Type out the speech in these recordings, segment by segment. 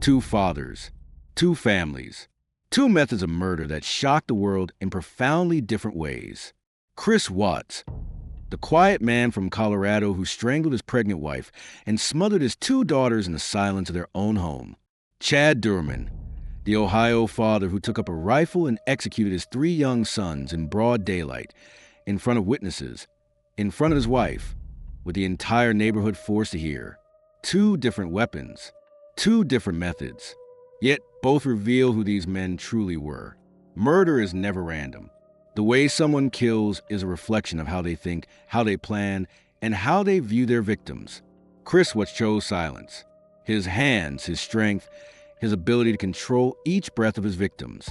two fathers, two families, two methods of murder that shocked the world in profoundly different ways. Chris Watts, the quiet man from Colorado who strangled his pregnant wife and smothered his two daughters in the silence of their own home. Chad Doerman, the Ohio father who took up a rifle and executed his three young sons in broad daylight, in front of witnesses, in front of his wife, with the entire neighborhood forced to hear. Two different weapons, two different methods, yet both reveal who these men truly were. Murder is never random. The way someone kills is a reflection of how they think, how they plan, and how they view their victims. Chris Watts chose silence. His hands, his strength, his ability to control each breath of his victims.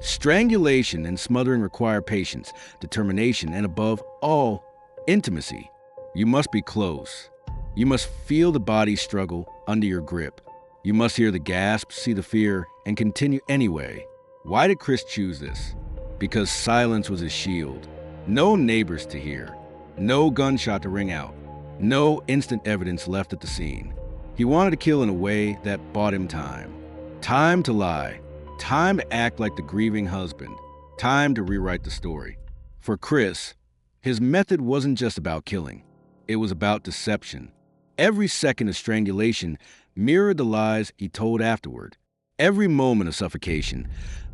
Strangulation and smothering require patience, determination, and above all, intimacy. You must be close. You must feel the body struggle under your grip. You must hear the gasps, see the fear, and continue anyway. Why did Chris choose this? Because silence was his shield. No neighbors to hear. No gunshot to ring out. No instant evidence left at the scene. He wanted to kill in a way that bought him time. Time to lie. Time to act like the grieving husband. Time to rewrite the story. For Chris, his method wasn't just about killing. It was about deception. Every second of strangulation mirrored the lies he told afterward. Every moment of suffocation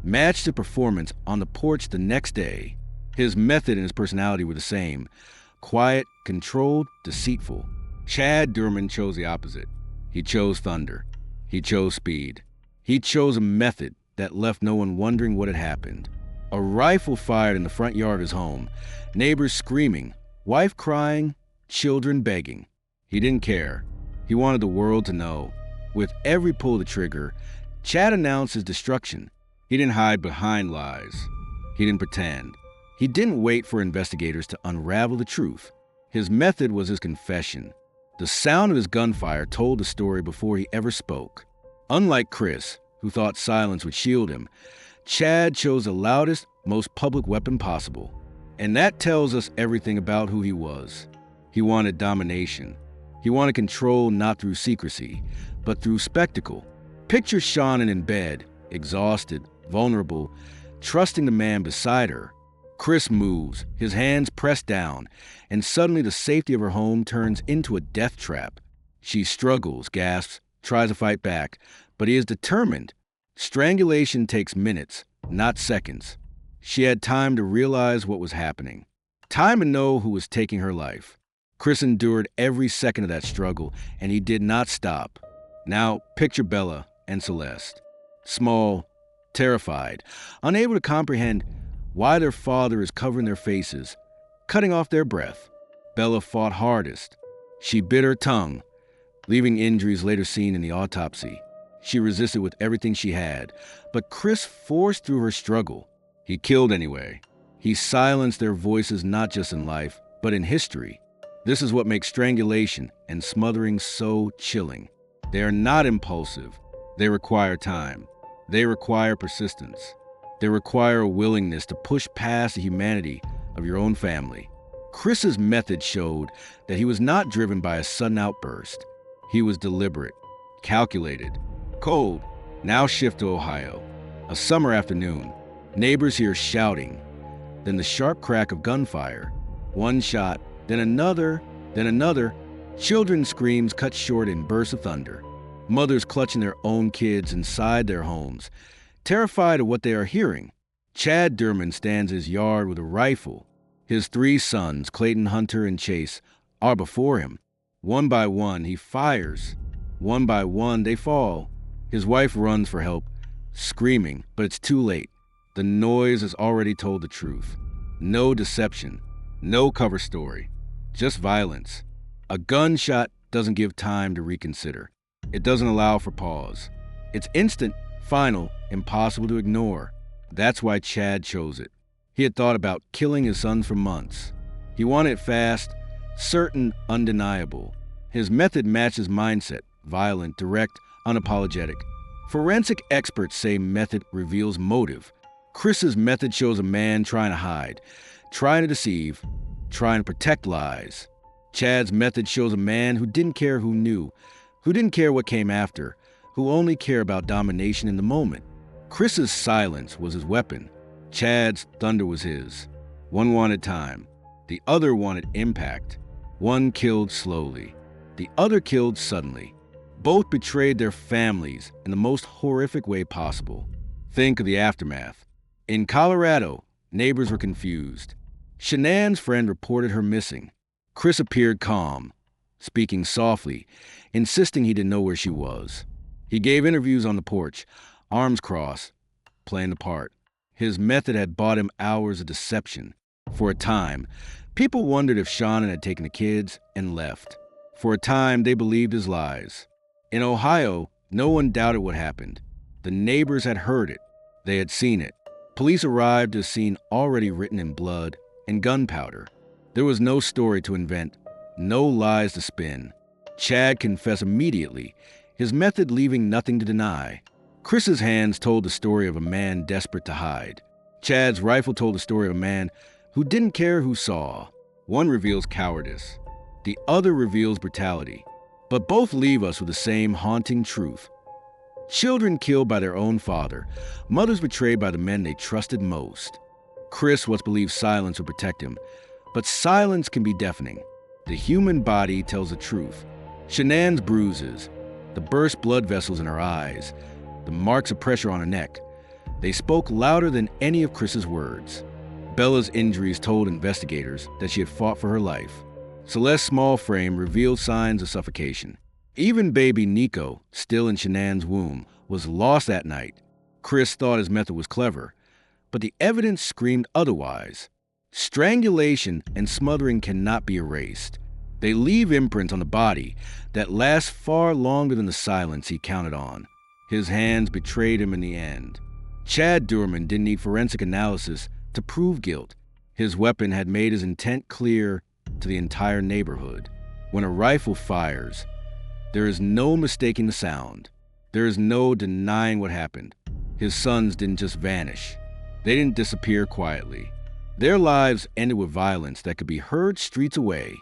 matched the performance on the porch the next day. His method and his personality were the same. Quiet, controlled, deceitful. Chad Doerman chose the opposite. He chose thunder. He chose speed. He chose a method that left no one wondering what had happened. A rifle fired in the front yard of his home. Neighbors screaming. Wife crying. Children begging. He didn't care. He wanted the world to know. With every pull of the trigger, Chad announced his destruction. He didn't hide behind lies. He didn't pretend. He didn't wait for investigators to unravel the truth. His method was his confession. The sound of his gunfire told the story before he ever spoke. Unlike Chris, who thought silence would shield him, Chad chose the loudest, most public weapon possible. And that tells us everything about who he was. He wanted domination. He wanted control not through secrecy, but through spectacle. Picture Shanann in bed, exhausted, vulnerable, trusting the man beside her. Chris moves, his hands pressed down, and suddenly the safety of her home turns into a death trap. She struggles, gasps, tries to fight back, but he is determined. Strangulation takes minutes, not seconds. She had time to realize what was happening, time to know who was taking her life. Chris endured every second of that struggle, and he did not stop. Now, picture Bella and Celeste. Small, terrified, unable to comprehend why their father is covering their faces, cutting off their breath. Bella fought hardest. She bit her tongue, leaving injuries later seen in the autopsy. She resisted with everything she had, but Chris forced through her struggle. He killed anyway. He silenced their voices not just in life, but in history. This is what makes strangulation and smothering so chilling. They are not impulsive. They require time. They require persistence. They require a willingness to push past the humanity of your own family. Chris's method showed that he was not driven by a sudden outburst. He was deliberate, calculated, cold. Now shift to Ohio. A summer afternoon. Neighbors hear shouting, then the sharp crack of gunfire. One shot, then another, then another. Children's screams cut short in bursts of thunder. Mothers clutching their own kids inside their homes, terrified of what they are hearing. Chad Doerman stands in his yard with a rifle. His three sons, Clayton, Hunter, and Chase, are before him. One by one, he fires. One by one, they fall. His wife runs for help, screaming, but it's too late. The noise has already told the truth. No deception, no cover story, just violence. A gunshot doesn't give time to reconsider. It doesn't allow for pause. It's instant, final, impossible to ignore. That's why Chad chose it. He had thought about killing his sons for months. He wanted it fast, certain, undeniable. His method matched his mindset, violent, direct, unapologetic. Forensic experts say method reveals motive. Chris's method shows a man trying to hide, trying to deceive, trying to protect lies. Chad's method shows a man who didn't care who knew, who didn't care what came after, who only care about domination in the moment. Chris's silence was his weapon. Chad's thunder was his. One wanted time. The other wanted impact. One killed slowly. The other killed suddenly. Both betrayed their families in the most horrific way possible. Think of the aftermath. In Colorado, neighbors were confused. Shanann's friend reported her missing. Chris appeared calm, speaking softly, insisting he didn't know where she was. He gave interviews on the porch, arms crossed, playing the part. His method had bought him hours of deception. For a time, people wondered if Shanann had taken the kids and left. For a time, they believed his lies. In Ohio, no one doubted what happened. The neighbors had heard it. They had seen it. Police arrived to a scene already written in blood and gunpowder. There was no story to invent, no lies to spin. Chad confessed immediately, his method leaving nothing to deny. Chris's hands told the story of a man desperate to hide. Chad's rifle told the story of a man who didn't care who saw. One reveals cowardice. The other reveals brutality. But both leave us with the same haunting truth. Children killed by their own father, mothers betrayed by the men they trusted most. Chris once believed silence would protect him, but silence can be deafening. The human body tells the truth. Shanann's bruises, the burst blood vessels in her eyes, the marks of pressure on her neck, they spoke louder than any of Chris's words. Bella's injuries told investigators that she had fought for her life. Celeste's small frame revealed signs of suffocation. Even baby Nico, still in Shanann's womb, was lost that night. Chris thought his method was clever, but the evidence screamed otherwise. Strangulation and smothering cannot be erased. They leave imprints on the body that last far longer than the silence he counted on. His hands betrayed him in the end. Chad Doerman didn't need forensic analysis to prove guilt. His weapon had made his intent clear to the entire neighborhood. When a rifle fires, there is no mistaking the sound. There is no denying what happened. His sons didn't just vanish. They didn't disappear quietly. Their lives ended with violence that could be heard streets away.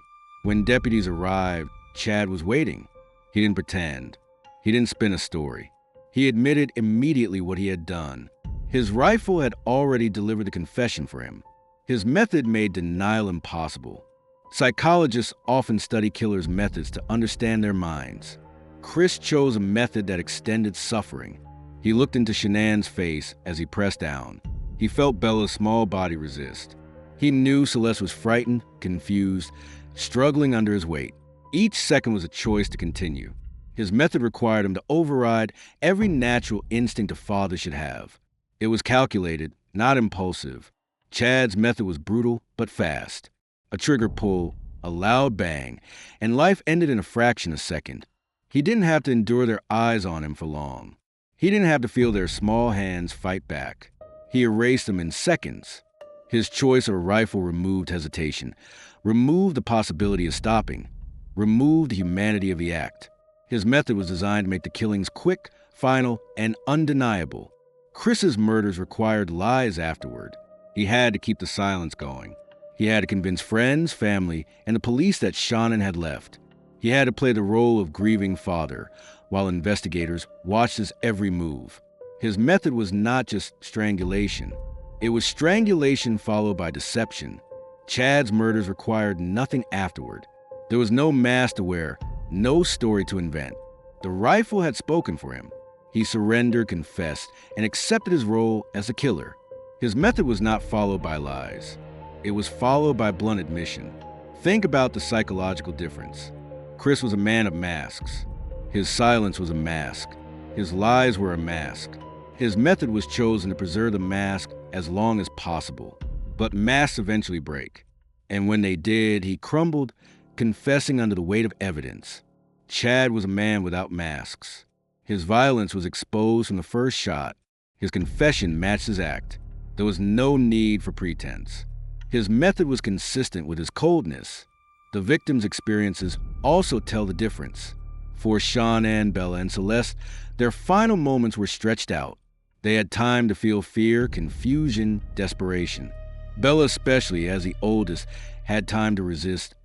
When deputies arrived, Chad was waiting. He didn't pretend. He didn't spin a story. He admitted immediately what he had done. His rifle had already delivered the confession for him. His method made denial impossible. Psychologists often study killers' methods to understand their minds. Chris chose a method that extended suffering. He looked into Shanann's face as he pressed down. He felt Bella's small body resist. He knew Celeste was frightened, confused, struggling under his weight. Each second was a choice to continue. His method required him to override every natural instinct a father should have. It was calculated, not impulsive. Chad's method was brutal, but fast. A trigger pull, a loud bang, and life ended in a fraction of a second. He didn't have to endure their eyes on him for long. He didn't have to feel their small hands fight back. He erased them in seconds. His choice of a rifle removed hesitation, removed the possibility of stopping, removed the humanity of the act. His method was designed to make the killings quick, final, and undeniable. Chris's murders required lies afterward. He had to keep the silence going. He had to convince friends, family, and the police that Shanann had left. He had to play the role of grieving father, while investigators watched his every move. His method was not just strangulation. It was strangulation followed by deception. Chad's murders required nothing afterward. There was no mask to wear, no story to invent. The rifle had spoken for him. He surrendered, confessed, and accepted his role as a killer. His method was not followed by lies. It was followed by blunt admission. Think about the psychological difference. Chris was a man of masks. His silence was a mask. His lies were a mask. His method was chosen to preserve the mask as long as possible. But masks eventually break. And when they did, he crumbled, confessing under the weight of evidence. Chad was a man without masks. His violence was exposed from the first shot. His confession matched his act. There was no need for pretense. His method was consistent with his coldness. The victims' experiences also tell the difference. For Shanann, Bella, and Celeste, their final moments were stretched out. They had time to feel fear, confusion, desperation. Bella, especially as the oldest, had time to resist,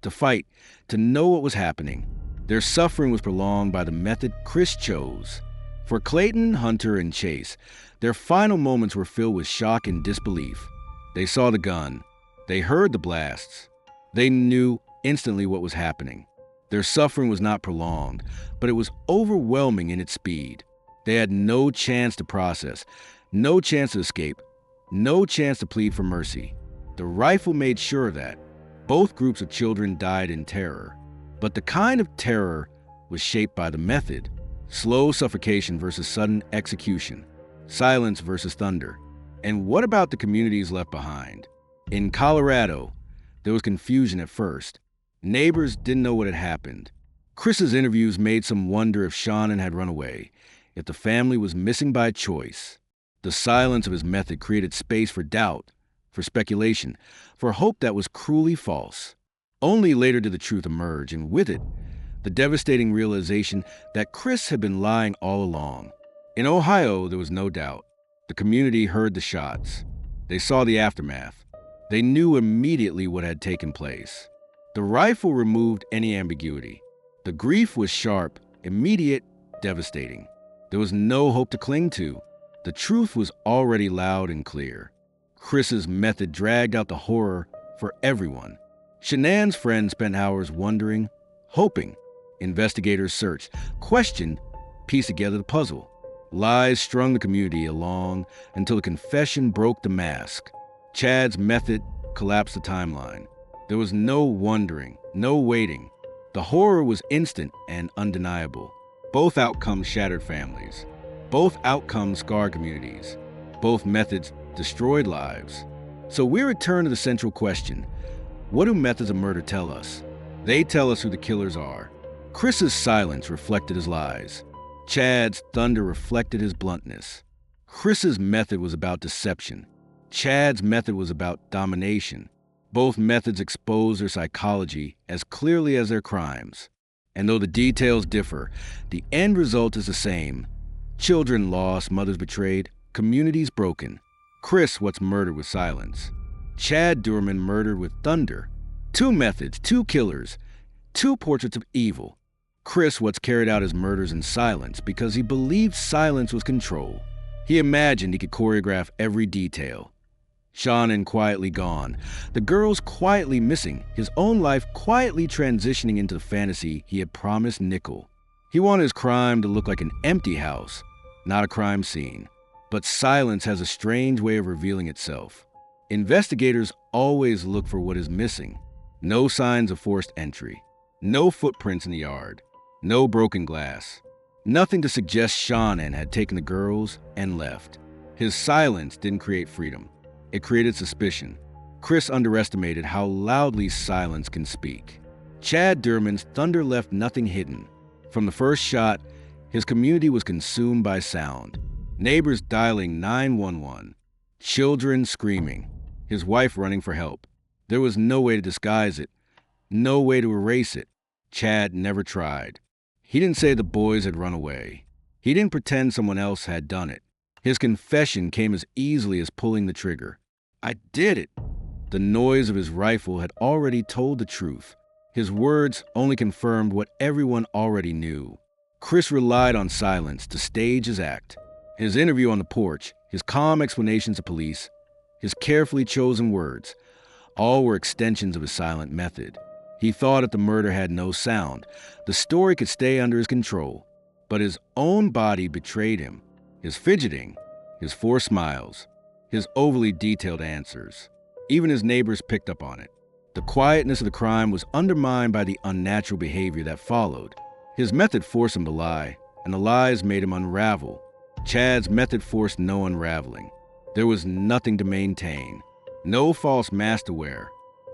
to fight, to know what was happening. Their suffering was prolonged by the method Chris chose. For Clayton, Hunter, and Chase, their final moments were filled with shock and disbelief. They saw the gun. They heard the blasts. They knew instantly what was happening. Their suffering was not prolonged, but it was overwhelming in its speed. They had no chance to process, no chance to escape, no chance to plead for mercy. The rifle made sure that both groups of children died in terror. But the kind of terror was shaped by the method: slow suffocation versus sudden execution, silence versus thunder. And what about the communities left behind? In Colorado, there was confusion at first. Neighbors didn't know what had happened. Chris's interviews made some wonder if Shanann had run away, if the family was missing by choice. The silence of his method created space for doubt, for speculation, for hope that was cruelly false. Only later did the truth emerge, and with it, the devastating realization that Chris had been lying all along. In Ohio, there was no doubt. The community heard the shots. They saw the aftermath. They knew immediately what had taken place. The rifle removed any ambiguity. The grief was sharp, immediate, devastating. There was no hope to cling to. The truth was already loud and clear. Chris's method dragged out the horror for everyone. Shanann's friends spent hours wondering, hoping. Investigators searched, questioned, pieced together the puzzle. Lies strung the community along until the confession broke the mask. Chad's method collapsed the timeline. There was no wondering, no waiting. The horror was instant and undeniable. Both outcomes shattered families. Both outcomes scarred communities. Both methods destroyed lives. So we return to the central question. What do methods of murder tell us? They tell us who the killers are. Chris's silence reflected his lies. Chad's thunder reflected his bluntness. Chris's method was about deception. Chad's method was about domination. Both methods expose their psychology as clearly as their crimes. And though the details differ, the end result is the same. Children lost, mothers betrayed, communities broken. Chris what's murdered with silence. Chad Doerman murdered with thunder. Two methods, two killers, two portraits of evil. Chris what's carried out his murders in silence because he believed silence was control. He imagined he could choreograph every detail. Shanann quietly gone, the girls quietly missing, his own life quietly transitioning into the fantasy he had promised Nickel. He wanted his crime to look like an empty house, not a crime scene. But silence has a strange way of revealing itself. Investigators always look for what is missing. No signs of forced entry. No footprints in the yard. No broken glass. Nothing to suggest Shanann had taken the girls and left. His silence didn't create freedom. It created suspicion. Chris underestimated how loudly silence can speak. Chad Doerman's thunder left nothing hidden. From the first shot, his community was consumed by sound. Neighbors dialing 911. Children screaming. His wife running for help. There was no way to disguise it. No way to erase it. Chad never tried. He didn't say the boys had run away. He didn't pretend someone else had done it. His confession came as easily as pulling the trigger. I did it. The noise of his rifle had already told the truth. His words only confirmed what everyone already knew. Chris relied on silence to stage his act. His interview on the porch, his calm explanations to police, his carefully chosen words, all were extensions of his silent method. He thought if the murder had no sound, the story could stay under his control. But his own body betrayed him. His fidgeting, his forced smiles, his overly detailed answers. Even his neighbors picked up on it. The quietness of the crime was undermined by the unnatural behavior that followed. His method forced him to lie, and the lies made him unravel. Chad's method forced no unraveling. There was nothing to maintain. No false mask to wear.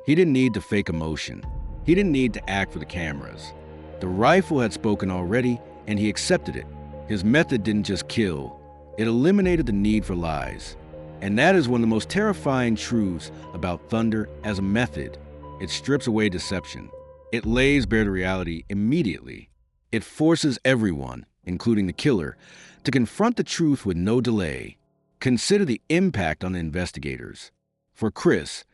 He didn't need to fake emotion. He didn't need to act for the cameras. The rifle had spoken already, and he accepted it. His method didn't just kill. It eliminated the need for lies. And that is one of the most terrifying truths about thunder as a method. It strips away deception. It lays bare the reality immediately. It forces everyone, including the killer, to confront the truth with no delay. Consider the impact on the investigators. For Chris,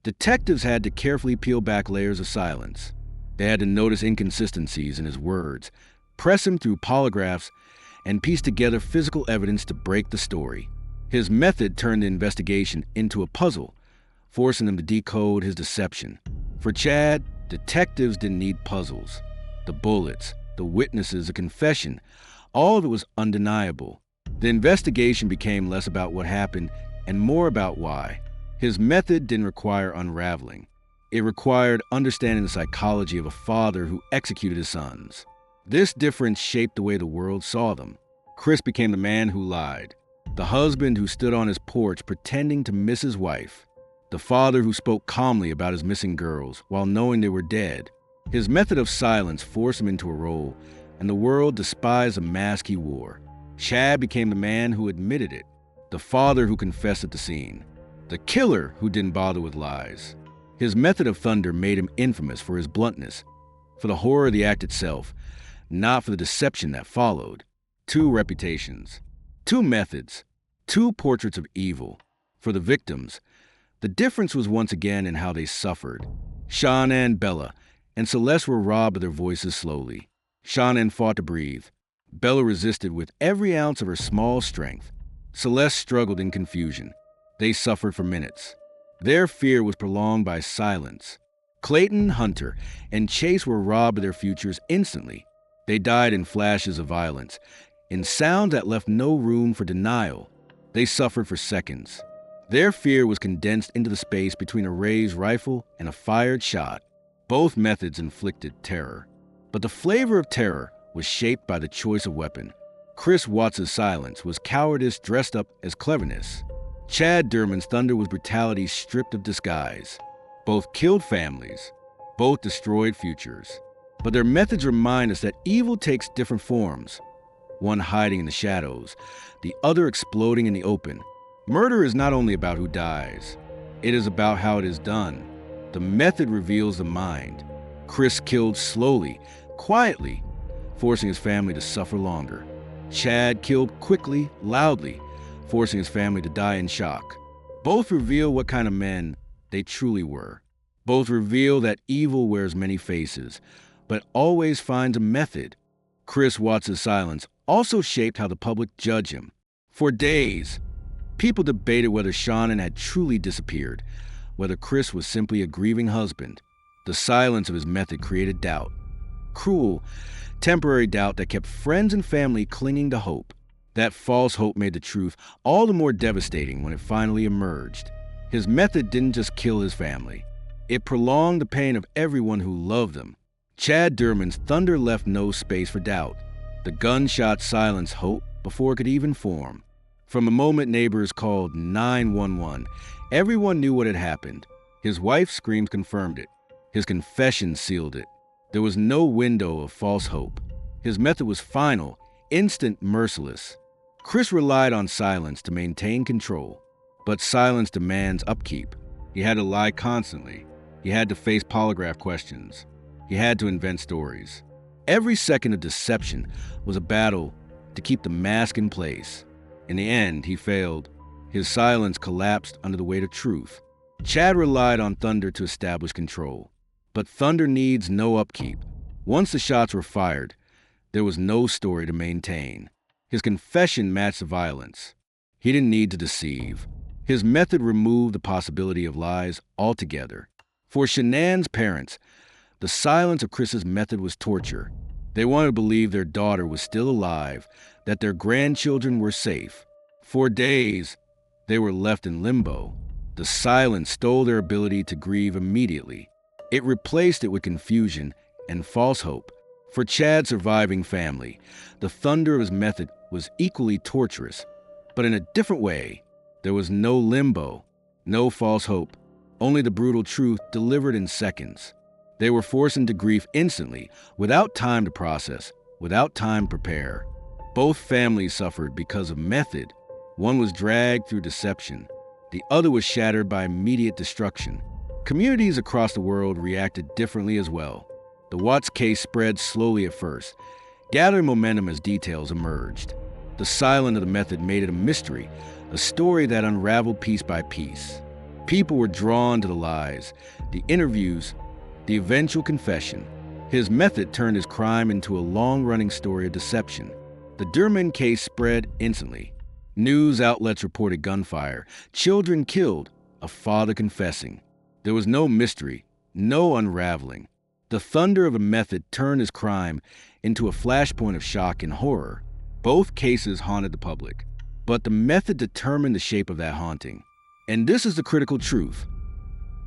detectives had to carefully peel back layers of silence. They had to notice inconsistencies in his words, press him through polygraphs, and piece together physical evidence to break the story. His method turned the investigation into a puzzle, forcing them to decode his deception. For Chad, detectives didn't need puzzles. The bullets, the witnesses, a confession, all of it was undeniable. The investigation became less about what happened and more about why. His method didn't require unraveling. It required understanding the psychology of a father who executed his sons. This difference shaped the way the world saw them. Chris became the man who lied, the husband who stood on his porch pretending to miss his wife, the father who spoke calmly about his missing girls while knowing they were dead. His method of silence forced him into a role, and the world despised the mask he wore. Chad became the man who admitted it, the father who confessed at the scene, the killer who didn't bother with lies. His method of thunder made him infamous for his bluntness, for the horror of the act itself, not for the deception that followed. Two reputations, two methods, two portraits of evil. For the victims, the difference was once again in how they suffered. Shanann, Bella, and Celeste were robbed of their voices slowly. Shanann fought to breathe. Bella resisted with every ounce of her small strength. Celeste struggled in confusion. They suffered for minutes. Their fear was prolonged by silence. Clayton, Hunter, and Chase were robbed of their futures instantly. They died in flashes of violence, in sounds that left no room for denial. They suffered for seconds. Their fear was condensed into the space between a raised rifle and a fired shot. Both methods inflicted terror. But the flavor of terror was shaped by the choice of weapon. Chris Watts' silence was cowardice dressed up as cleverness. Chad Doerman's thunder was brutality stripped of disguise. Both killed families, both destroyed futures. But their methods remind us that evil takes different forms, one hiding in the shadows, the other exploding in the open. Murder is not only about who dies, it is about how it is done. The method reveals the mind. Chris killed slowly, quietly, forcing his family to suffer longer. Chad killed quickly, loudly, forcing his family to die in shock. Both reveal what kind of men they truly were. Both reveal that evil wears many faces, but always finds a method. Chris Watts' silence also shaped how the public judged him. For days, people debated whether Shanann had truly disappeared, whether Chris was simply a grieving husband. The silence of his method created doubt. Cruel, temporary doubt that kept friends and family clinging to hope. That false hope made the truth all the more devastating when it finally emerged. His method didn't just kill his family. It prolonged the pain of everyone who loved them. Chad Doerman's thunder left no space for doubt. The gunshot silenced hope before it could even form. From the moment neighbors called 911, everyone knew what had happened. His wife's screams confirmed it. His confession sealed it. There was no window of false hope. His method was final, instant, merciless. Chris relied on silence to maintain control. But silence demands upkeep. He had to lie constantly. He had to face polygraph questions. He had to invent stories. Every second of deception was a battle to keep the mask in place. In the end, he failed. His silence collapsed under the weight of truth. Chad relied on thunder to establish control. But thunder needs no upkeep. Once the shots were fired, there was no story to maintain. His confession matched the violence. He didn't need to deceive. His method removed the possibility of lies altogether. For Shanann's parents, the silence of Chris's method was torture. They wanted to believe their daughter was still alive, that their grandchildren were safe. For days, they were left in limbo. The silence stole their ability to grieve immediately. It replaced it with confusion and false hope. For Chad's surviving family, the thunder of his method was equally torturous, but in a different way. There was no limbo, no false hope, only the brutal truth delivered in seconds. They were forced into grief instantly, without time to process, without time to prepare. Both families suffered because of method. One was dragged through deception. The other was shattered by immediate destruction. Communities across the world reacted differently as well. The Watts case spread slowly at first, gathering momentum as details emerged. The silence of the method made it a mystery, a story that unraveled piece by piece. People were drawn to the lies, the interviews, the eventual confession. His method turned his crime into a long-running story of deception. The Doerman case spread instantly. News outlets reported gunfire, children killed, a father confessing. There was no mystery, no unraveling. The thunder of a method turned his crime into a flashpoint of shock and horror. Both cases haunted the public, but the method determined the shape of that haunting. And this is the critical truth.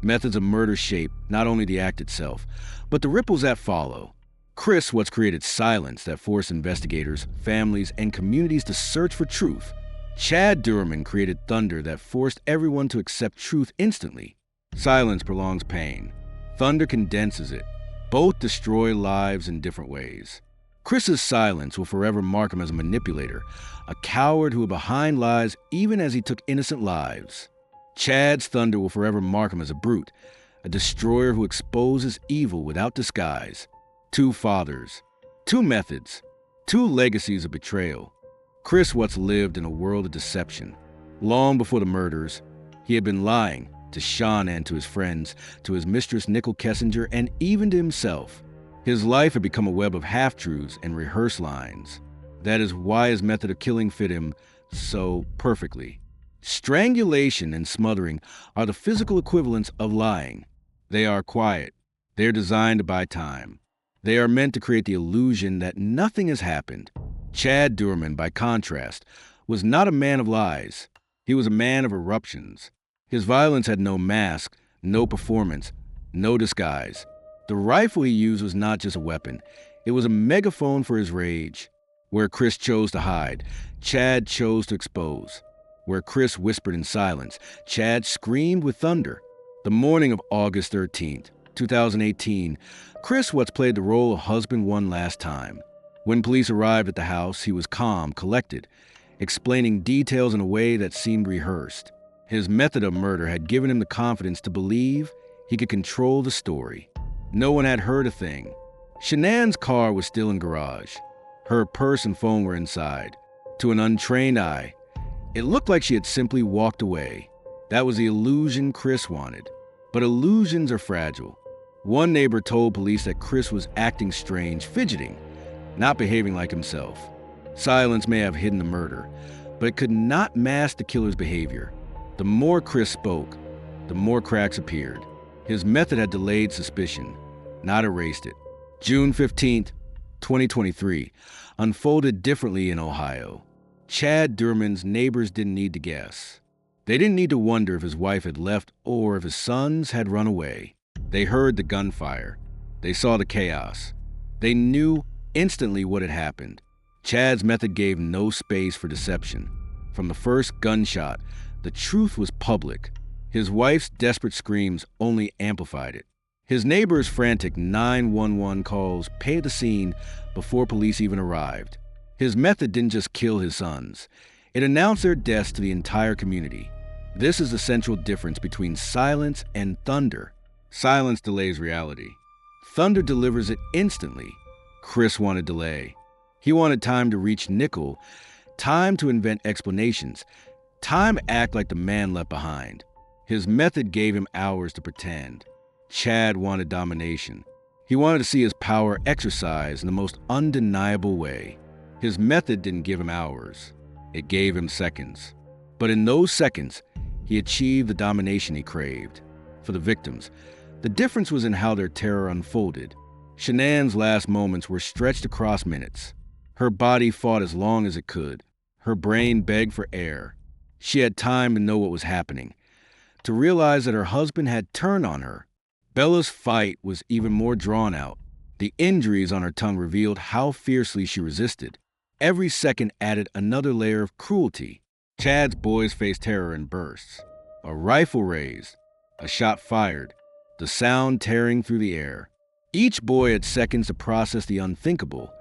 Methods of murder shape not only the act itself, but the ripples that follow. Chris Watts created silence that forced investigators, families, and communities to search for truth. Chad Doerman created thunder that forced everyone to accept truth instantly. Silence prolongs pain. Thunder condenses it. Both destroy lives in different ways. Chris's silence will forever mark him as a manipulator, a coward who hid behind lies even as he took innocent lives. Chad's thunder will forever mark him as a brute, a destroyer who exposes evil without disguise. Two fathers, two methods, two legacies of betrayal. Chris Watts lived in a world of deception. Long before the murders, he had been lying to Shanann, to his friends, to his mistress Nicole Kessinger, and even to himself. His life had become a web of half-truths and rehearsed lines. That is why his method of killing fit him so perfectly. Strangulation and smothering are the physical equivalents of lying. They are quiet. They are designed to buy time. They are meant to create the illusion that nothing has happened. Chad Doerman, by contrast, was not a man of lies. He was a man of eruptions. His violence had no mask, no performance, no disguise. The rifle he used was not just a weapon. It was a megaphone for his rage. Where Chris chose to hide, Chad chose to expose. Where Chris whispered in silence, Chad screamed with thunder. The morning of August 13th, 2018, Chris Watts played the role of husband one last time. When police arrived at the house, he was calm, collected, explaining details in a way that seemed rehearsed. His method of murder had given him the confidence to believe he could control the story. No one had heard a thing. Shanann's car was still in garage. Her purse and phone were inside. To an untrained eye, it looked like she had simply walked away. That was the illusion Chris wanted. But illusions are fragile. One neighbor told police that Chris was acting strange, fidgeting, not behaving like himself. Silence may have hidden the murder, but it could not mask the killer's behavior. The more Chris spoke, the more cracks appeared. His method had delayed suspicion, not erased it. June 15th, 2023, unfolded differently in Ohio. Chad Doerman's neighbors didn't need to guess. They didn't need to wonder if his wife had left or if his sons had run away. They heard the gunfire. They saw the chaos. They knew instantly what had happened. Chad's method gave no space for deception. From the first gunshot, the truth was public. His wife's desperate screams only amplified it. His neighbors' frantic 911 calls paid the scene before police even arrived. His method didn't just kill his sons. It announced their deaths to the entire community. This is the central difference between silence and thunder. Silence delays reality. Thunder delivers it instantly. Chris wanted delay. He wanted time to reach Nicole, time to invent explanations, time to act like the man left behind. His method gave him hours to pretend. Chad wanted domination. He wanted to see his power exercised in the most undeniable way. His method didn't give him hours. It gave him seconds. But in those seconds, he achieved the domination he craved. For the victims, the difference was in how their terror unfolded. Shanann's last moments were stretched across minutes. Her body fought as long as it could. Her brain begged for air. She had time to know what was happening, to realize that her husband had turned on her. Bella's fight was even more drawn out. The injuries on her tongue revealed how fiercely she resisted. Every second added another layer of cruelty. Chad's boys faced terror in bursts. A rifle raised, a shot fired, the sound tearing through the air. Each boy had seconds to process the unthinkable.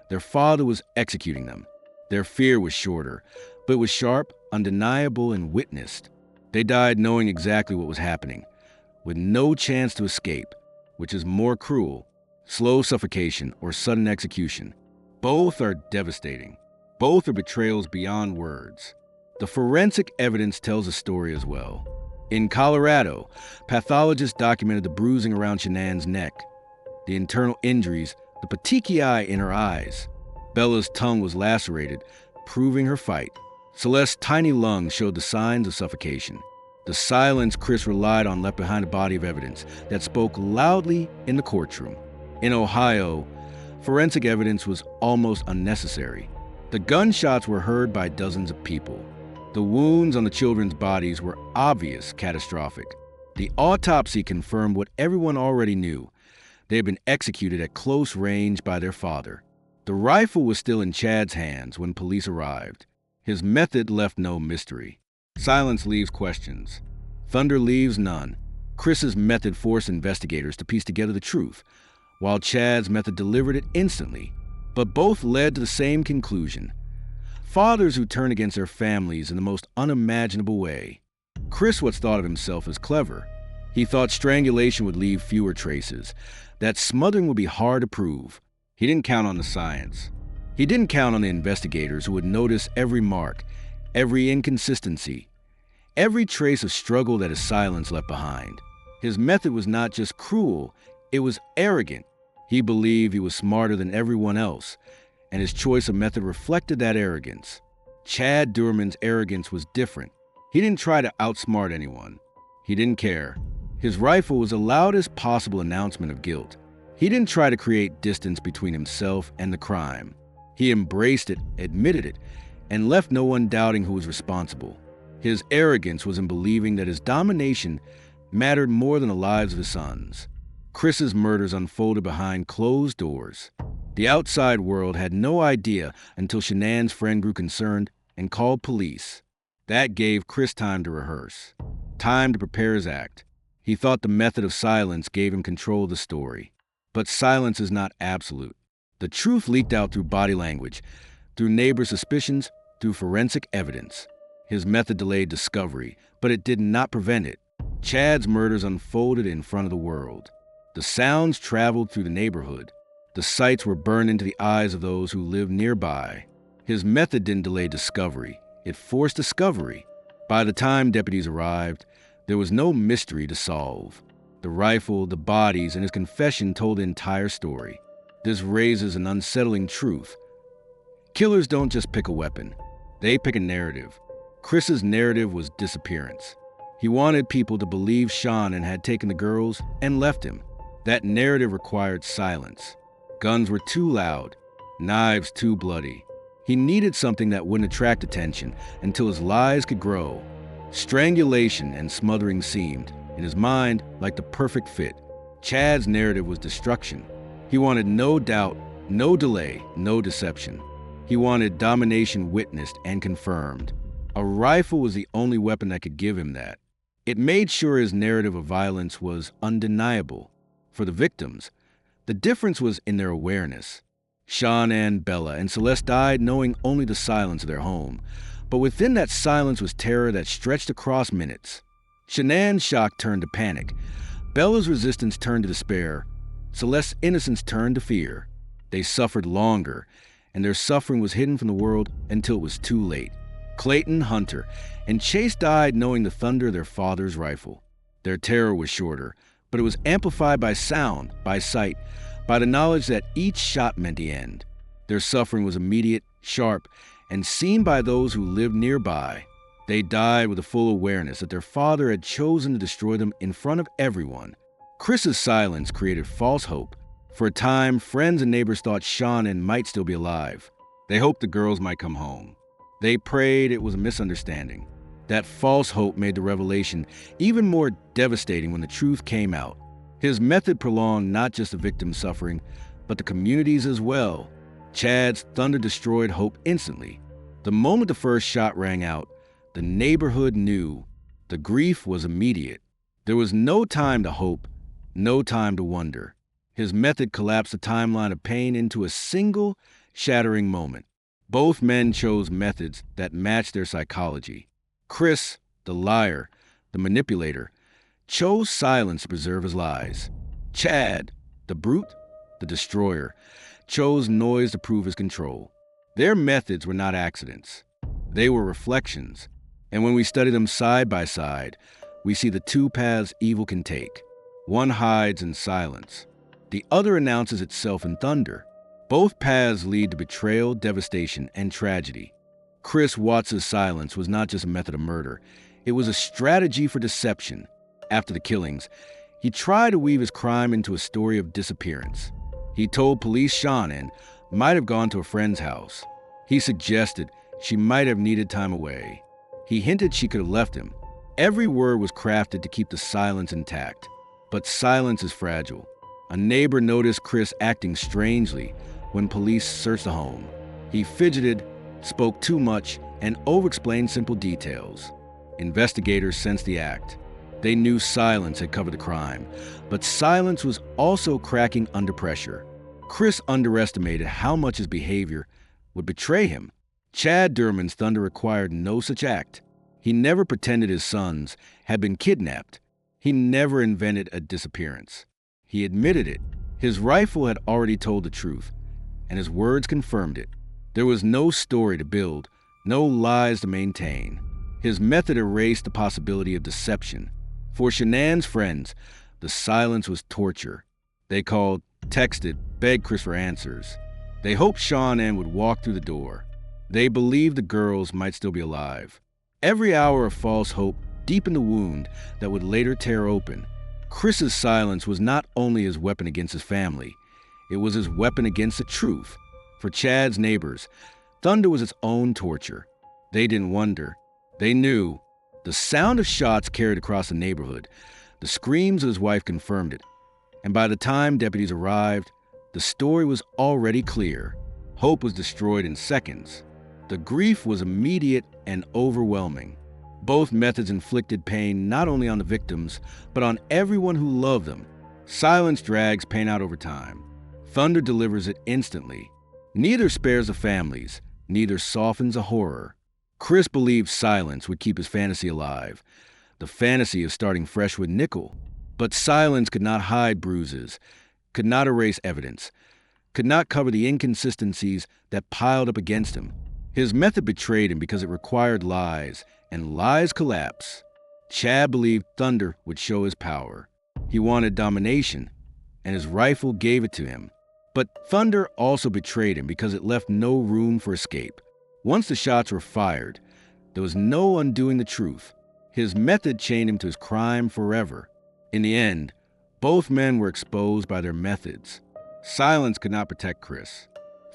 Their father was executing them. Their fear was shorter, but it was sharp, undeniable, and witnessed. They died knowing exactly what was happening, with no chance to escape, which is more cruel, slow suffocation or sudden execution. Both are devastating. Both are betrayals beyond words. The forensic evidence tells a story as well. In Colorado, pathologists documented the bruising around Shanann's neck. the internal injuries, the petechiae in her eyes. Bella's tongue was lacerated, proving her fight. Celeste's tiny lungs showed the signs of suffocation. The silence Chris relied on left behind a body of evidence that spoke loudly in the courtroom. In Ohio, forensic evidence was almost unnecessary. The gunshots were heard by dozens of people. The wounds on the children's bodies were obvious, catastrophic. The autopsy confirmed what everyone already knew. They had been executed at close range by their father. The rifle was still in Chad's hands when police arrived. His method left no mystery. Silence leaves questions. Thunder leaves none. Chris's method forced investigators to piece together the truth, while Chad's method delivered it instantly. But both led to the same conclusion. Fathers who turn against their families in the most unimaginable way. Chris once thought of himself as clever. He thought strangulation would leave fewer traces, that smothering would be hard to prove. He didn't count on the science. He didn't count on the investigators who would notice every mark, every inconsistency, every trace of struggle that his silence left behind. His method was not just cruel, it was arrogant. He believed he was smarter than everyone else, and his choice of method reflected that arrogance. Chad Doerman's arrogance was different. He didn't try to outsmart anyone. He didn't care. His rifle was the loudest possible announcement of guilt. He didn't try to create distance between himself and the crime. He embraced it, admitted it, and left no one doubting who was responsible. His arrogance was in believing that his domination mattered more than the lives of his sons. Chris's murders unfolded behind closed doors. The outside world had no idea until Shanann's friend grew concerned and called police. That gave Chris time to rehearse, time to prepare his act. He thought the method of silence gave him control of the story. But silence is not absolute. The truth leaked out through body language, through neighbor suspicions, through forensic evidence. His method delayed discovery, but it did not prevent it. Chad's murders unfolded in front of the world. The sounds traveled through the neighborhood. The sights were burned into the eyes of those who lived nearby. His method didn't delay discovery. It forced discovery. By the time deputies arrived, there was no mystery to solve. The rifle, the bodies, and his confession told the entire story. This raises an unsettling truth. Killers don't just pick a weapon. They pick a narrative. Chris's narrative was disappearance. He wanted people to believe Shanann had taken the girls and left him. That narrative required silence. Guns were too loud, knives too bloody. He needed something that wouldn't attract attention until his lies could grow. Strangulation and smothering seemed, in his mind, like the perfect fit. Chad's narrative was destruction. He wanted no doubt, no delay, no deception. He wanted domination witnessed and confirmed. A rifle was the only weapon that could give him that. It made sure his narrative of violence was undeniable. For the victims, the difference was in their awareness. Shanann, Bella, and Celeste died knowing only the silence of their home. But within that silence was terror that stretched across minutes. Shanann's shock turned to panic. Bella's resistance turned to despair. Celeste's innocence turned to fear. They suffered longer, and their suffering was hidden from the world until it was too late. Clayton, Hunter, and Chase died knowing the thunder of their father's rifle. Their terror was shorter, but it was amplified by sound, by sight, by the knowledge that each shot meant the end. Their suffering was immediate, sharp, and seen by those who lived nearby. They died with a full awareness that their father had chosen to destroy them in front of everyone. Chris's silence created false hope. For a time, friends and neighbors thought Shanann might still be alive. They hoped the girls might come home. They prayed it was a misunderstanding. That false hope made the revelation even more devastating when the truth came out. His method prolonged not just the victim's suffering, but the community's as well. Chad's thunder destroyed hope instantly. The moment the first shot rang out, the neighborhood knew. The grief was immediate. There was no time to hope, no time to wonder. His method collapsed the timeline of pain into a single, shattering moment. Both men chose methods that matched their psychology. Chris, the liar, the manipulator, chose silence to preserve his lies. Chad, the brute, the destroyer, chose noise to prove his control. Their methods were not accidents. They were reflections. And when we study them side by side, we see the two paths evil can take. One hides in silence. The other announces itself in thunder. Both paths lead to betrayal, devastation, and tragedy. Chris Watts' silence was not just a method of murder. It was a strategy for deception. After the killings, he tried to weave his crime into a story of disappearance. He told police Shanann might have gone to a friend's house. He suggested she might have needed time away. He hinted she could have left him. Every word was crafted to keep the silence intact. But silence is fragile. A neighbor noticed Chris acting strangely when police searched the home. He fidgeted, spoke too much, and over-explained simple details. Investigators sensed the act. They knew silence had covered the crime, but silence was also cracking under pressure. Chris underestimated how much his behavior would betray him. Chad Doerman's thunder required no such act. He never pretended his sons had been kidnapped. He never invented a disappearance. He admitted it. His rifle had already told the truth, and his words confirmed it. There was no story to build, no lies to maintain. His method erased the possibility of deception. For Shanann's friends, the silence was torture. They called, texted, begged Chris for answers. They hoped Shanann would walk through the door. They believed the girls might still be alive. Every hour of false hope deepened the wound that would later tear open. Chris's silence was not only his weapon against his family, it was his weapon against the truth. For Chad's neighbors, thunder was its own torture. They didn't wonder. They knew. The sound of shots carried across the neighborhood. The screams of his wife confirmed it. And by the time deputies arrived, the story was already clear. Hope was destroyed in seconds. The grief was immediate and overwhelming. Both methods inflicted pain not only on the victims, but on everyone who loved them. Silence drags pain out over time. Thunder delivers it instantly. Neither spares the families, neither softens a horror. Chris believed silence would keep his fantasy alive, the fantasy of starting fresh with nickel. But silence could not hide bruises, could not erase evidence, could not cover the inconsistencies that piled up against him. His method betrayed him because it required lies, and lies collapse. Chad believed thunder would show his power. He wanted domination, and his rifle gave it to him. But thunder also betrayed him because it left no room for escape. Once the shots were fired, there was no undoing the truth. His method chained him to his crime forever. In the end, both men were exposed by their methods. Silence could not protect Chris.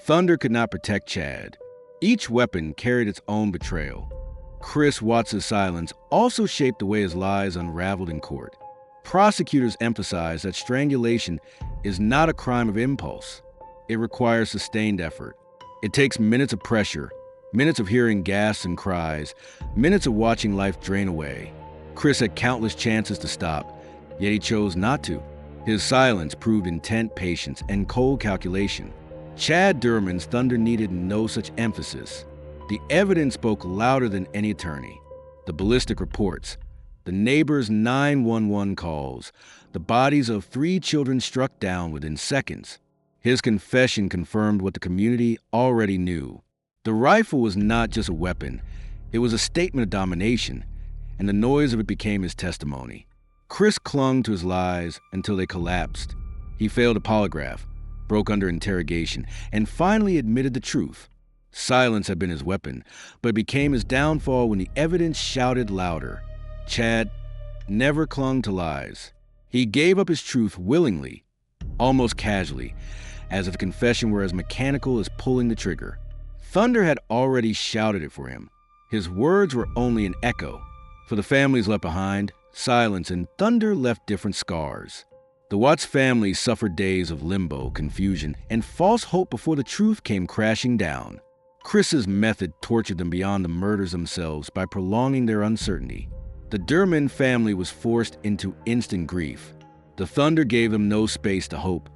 Thunder could not protect Chad. Each weapon carried its own betrayal. Chris Watts' silence also shaped the way his lies unraveled in court. Prosecutors emphasized that strangulation is not a crime of impulse. It requires sustained effort. It takes minutes of pressure, minutes of hearing gasps and cries, minutes of watching life drain away. Chris had countless chances to stop, yet he chose not to. His silence proved intent, patience, and cold calculation. Chad Doerman's thunder needed no such emphasis. The evidence spoke louder than any attorney. The ballistic reports, the neighbors' 911 calls, the bodies of 3 children struck down within seconds. His confession confirmed what the community already knew. The rifle was not just a weapon, it was a statement of domination, and the noise of it became his testimony. Chris clung to his lies until they collapsed. He failed a polygraph, broke under interrogation, and finally admitted the truth. Silence had been his weapon, but it became his downfall when the evidence shouted louder. Chad never clung to lies. He gave up his truth willingly, almost casually, as if confession were as mechanical as pulling the trigger. Thunder had already shouted it for him. His words were only an echo. For the families left behind, silence and thunder left different scars. The Watts family suffered days of limbo, confusion, and false hope before the truth came crashing down. Chris's method tortured them beyond the murders themselves by prolonging their uncertainty. The Doerman family was forced into instant grief. The thunder gave them no space to hope,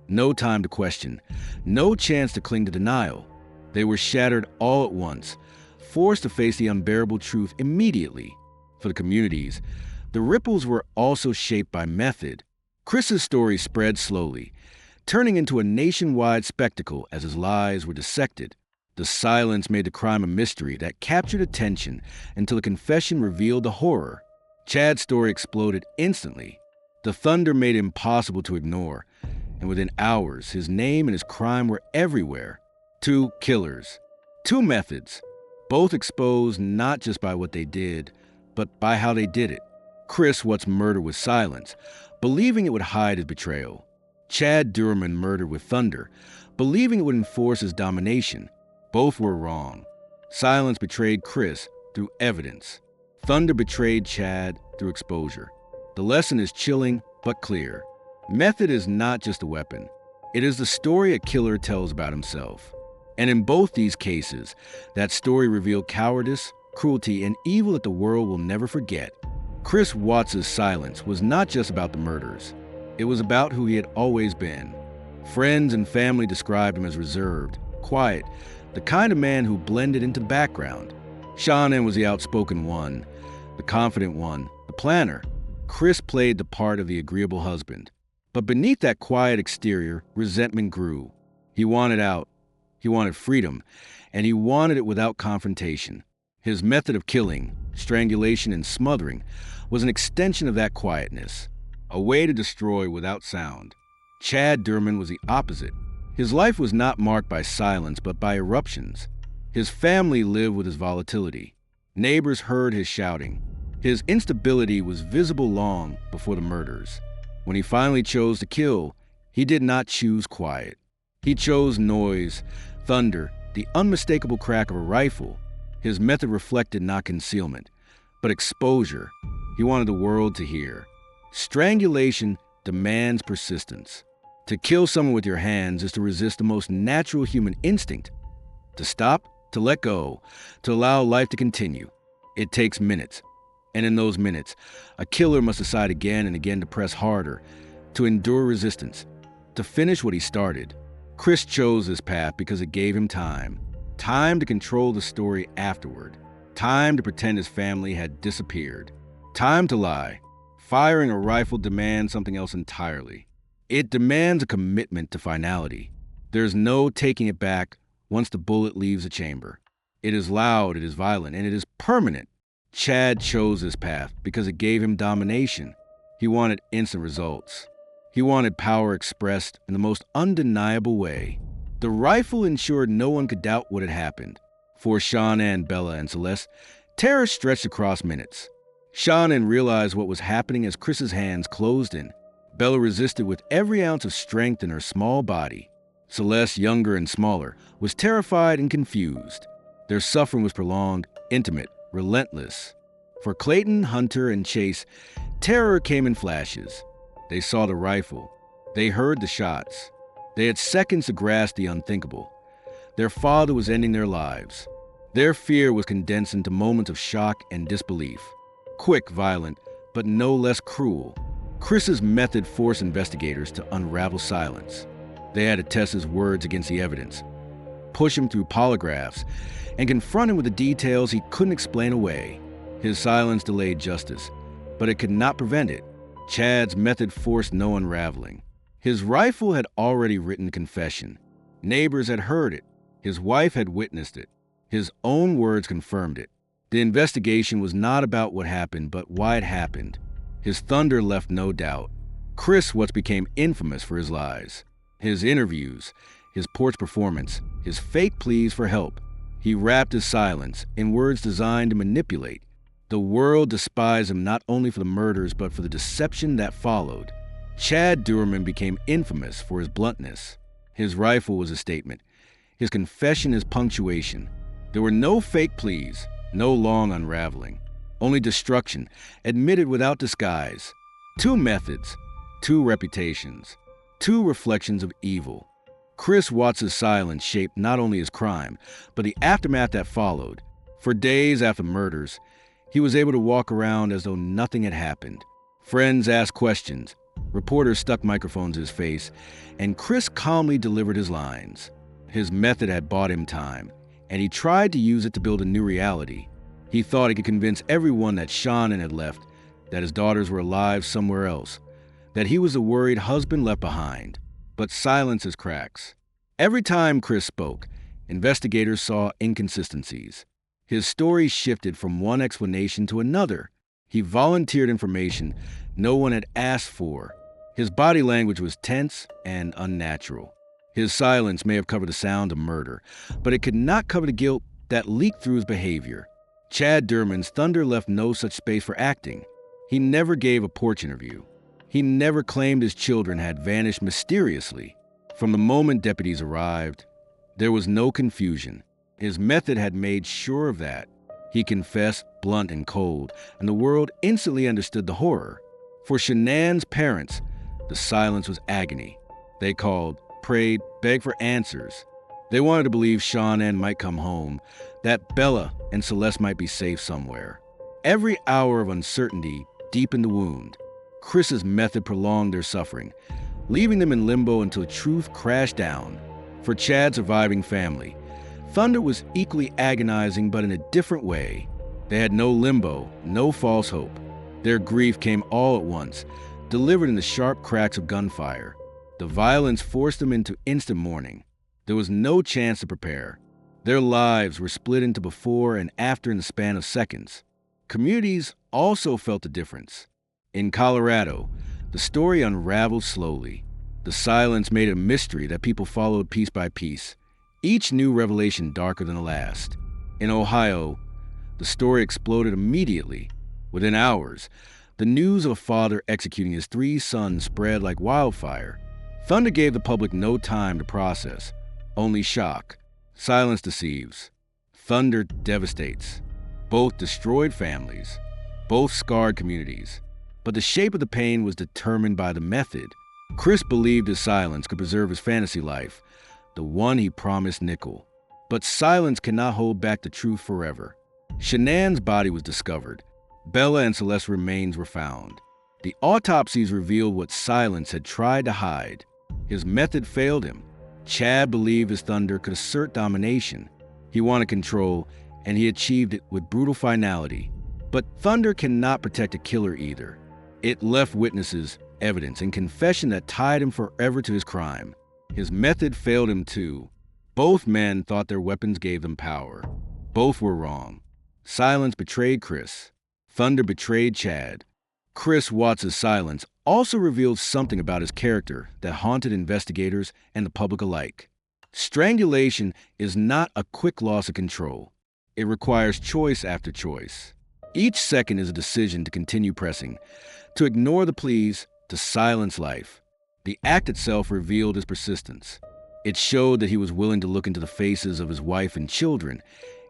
no time to question, no chance to cling to denial. They were shattered all at once, forced to face the unbearable truth immediately. For the communities, the ripples were also shaped by method. Chris's story spread slowly, turning into a nationwide spectacle as his lies were dissected. The silence made the crime a mystery that captured attention until a confession revealed the horror. Chad's story exploded instantly. The thunder made it impossible to ignore, and within hours, his name and his crime were everywhere. 2 killers. 2 methods, both exposed not just by what they did, but by how they did it. Chris Watts murdered with silence, believing it would hide his betrayal. Chad Doerman murdered with thunder, believing it would enforce his domination. Both were wrong. Silence betrayed Chris through evidence. Thunder betrayed Chad through exposure. The lesson is chilling but clear. Method is not just a weapon. It is the story a killer tells about himself. And in both these cases, that story revealed cowardice, cruelty, and evil that the world will never forget. Chris Watts' silence was not just about the murders. It was about who he had always been. Friends and family described him as reserved, quiet, the kind of man who blended into the background. Shanann was the outspoken one, the confident one, the planner. Chris played the part of the agreeable husband. But beneath that quiet exterior, resentment grew. He wanted out. He wanted freedom, and he wanted it without confrontation. His method of killing, strangulation and smothering, was an extension of that quietness, a way to destroy without sound. Chad Doerman was the opposite. His life was not marked by silence, but by eruptions. His family lived with his volatility. Neighbors heard his shouting. His instability was visible long before the murders. When he finally chose to kill, he did not choose quiet. He chose noise, thunder, the unmistakable crack of a rifle. His method reflected not concealment, but exposure. He wanted the world to hear. Strangulation demands persistence. To kill someone with your hands is to resist the most natural human instinct. To stop, to let go, to allow life to continue. It takes minutes. And in those minutes, a killer must decide again and again to press harder, to endure resistance, to finish what he started. Chris chose this path because it gave him time. Time to control the story afterward. Time to pretend his family had disappeared. Time to lie. Firing a rifle demands something else entirely. It demands a commitment to finality. There's no taking it back once the bullet leaves the chamber. It is loud, it is violent, and it is permanent. Chad chose this path because it gave him domination. He wanted instant results. He wanted power expressed in the most undeniable way. The rifle ensured no one could doubt what had happened. For Shanann, Bella, and Celeste, terror stretched across minutes. Shanann realized what was happening as Chris's hands closed in. Bella resisted with every ounce of strength in her small body. Celeste, younger and smaller, was terrified and confused. Their suffering was prolonged, intimate, relentless. For Clayton, Hunter, and Chase, terror came in flashes. They saw the rifle. They heard the shots. They had seconds to grasp the unthinkable. Their father was ending their lives. Their fear was condensed into moments of shock and disbelief. Quick, violent, but no less cruel. Chris's method forced investigators to unravel silence. They had to test his words against the evidence, push him through polygraphs, and confront him with the details he couldn't explain away. His silence delayed justice, but it could not prevent it. Chad's method forced no unraveling. His rifle had already written the confession. Neighbors had heard it. His wife had witnessed it. His own words confirmed it. The investigation was not about what happened, but why it happened. His thunder left no doubt. Chris Watts became infamous for his lies. His interviews, his porch performance, his fake pleas for help. He wrapped his silence in words designed to manipulate. The world despised him not only for the murders, but for the deception that followed. Chad Doerman became infamous for his bluntness. His rifle was a statement. His confession is punctuation. There were no fake pleas, no long unraveling. Only destruction, admitted without disguise. 2 methods, 2 reputations, 2 reflections of evil. Chris Watts' silence shaped not only his crime, but the aftermath that followed. For days after murders, he was able to walk around as though nothing had happened. Friends asked questions. Reporters stuck microphones in his face, and Chris calmly delivered his lines. His method had bought him time, and he tried to use it to build a new reality. He thought he could convince everyone that Shanann had left, that his daughters were alive somewhere else, that he was the worried husband left behind. But silence is cracks. Every time Chris spoke, investigators saw inconsistencies. His story shifted from one explanation to another. He volunteered information no one had asked for. His body language was tense and unnatural. His silence may have covered the sound of murder, but it could not cover the guilt that leaked through his behavior. Chad Doerman's Thunder left no such space for acting. He never gave a porch interview. He never claimed his children had vanished mysteriously. From the moment deputies arrived, there was no confusion. His method had made sure of that. He confessed, blunt and cold, and the world instantly understood the horror. For Shanann's parents, the silence was agony. They called, prayed, begged for answers. They wanted to believe Shanann might come home, that Bella and Celeste might be safe somewhere. Every hour of uncertainty deepened the wound. Chris's method prolonged their suffering, leaving them in limbo until truth crashed down. For Chad's surviving family, Thunder was equally agonizing, but in a different way. They had no limbo, no false hope. Their grief came all at once, delivered in the sharp cracks of gunfire. The violence forced them into instant mourning. There was no chance to prepare. Their lives were split into before and after in the span of seconds. Communities also felt the difference. In Colorado, the story unraveled slowly. The silence made it a mystery that people followed piece by piece, each new revelation darker than the last. In Ohio, the story exploded immediately. Within hours, the news of a father executing his 3 sons spread like wildfire. Thunder gave the public no time to process, only shock. Silence deceives. Thunder devastates. Both destroyed families, both scarred communities. But the shape of the pain was determined by the method. Chris believed his silence could preserve his fantasy life, the one he promised Nickel. But silence cannot hold back the truth forever. Shanann's body was discovered. Bella and Celeste's remains were found. The autopsies revealed what silence had tried to hide. His method failed him. Chad believed his Thunder could assert domination. He wanted control, and he achieved it with brutal finality. But Thunder cannot protect a killer either. It left witnesses, evidence, and confession that tied him forever to his crime. His method failed him too. Both men thought their weapons gave them power. Both were wrong. Silence betrayed Chris. Thunder betrayed Chad. Chris Watts' silence also revealed something about his character that haunted investigators and the public alike. Strangulation is not a quick loss of control. It requires choice after choice. Each second is a decision to continue pressing, to ignore the pleas, to silence life. The act itself revealed his persistence. It showed that he was willing to look into the faces of his wife and children